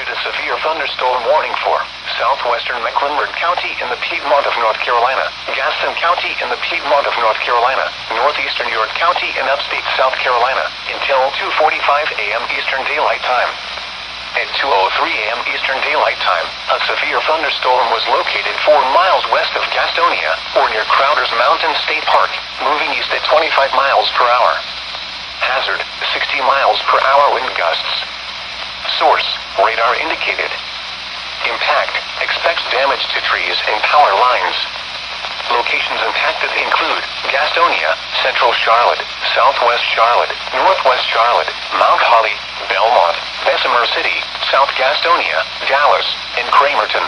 issued a severe thunderstorm warning for southwestern Mecklenburg County in the Piedmont of North Carolina, Gaston County in the Piedmont of North Carolina, northeastern York County in upstate South Carolina, until 2:45 a.m. Eastern Daylight Time. At 2:03 a.m. Eastern Daylight Time, a severe thunderstorm was located 4 miles west of Gastonia, or near Crowder's Mountain State Park, moving east at 25 miles per hour. Hazard, 60 miles per hour wind gusts. Source, radar indicated. Impact, expects damage to trees and power lines. Locations impacted include Gastonia, Central Charlotte, Southwest Charlotte, Northwest Charlotte, Mount Holly, Belmont, Bessemer City, South Gastonia, Dallas, and Cramerton.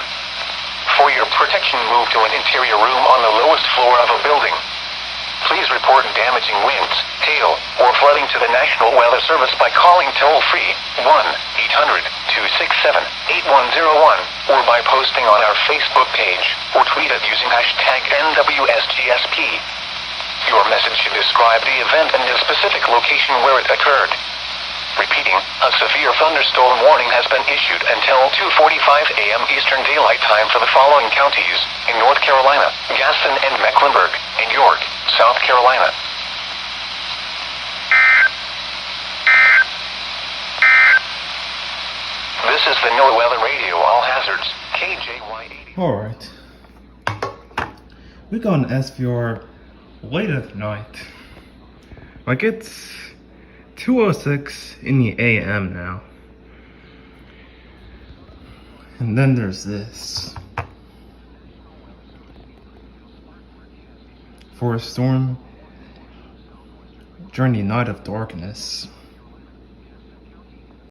For your protection, move to an interior room on the lowest floor of a building. Please report damaging winds, hail, or flooding to the National Weather Service by calling toll-free 1-800-267-8101 or by posting on our Facebook page or tweet it using hashtag NWSGSP. Your message should describe the event and the specific location where it occurred. Repeating, a severe thunderstorm warning has been issued until 2:45 a.m. Eastern Daylight Time for the following counties in North Carolina, Gaston and Mecklenburg, and York, South Carolina. This is the NOAA Weather Radio, all hazards, KJY85. Alright. We're gonna ask for late at night. Like it's 2:06 in the AM now. And then there's this. For a storm during the night of darkness.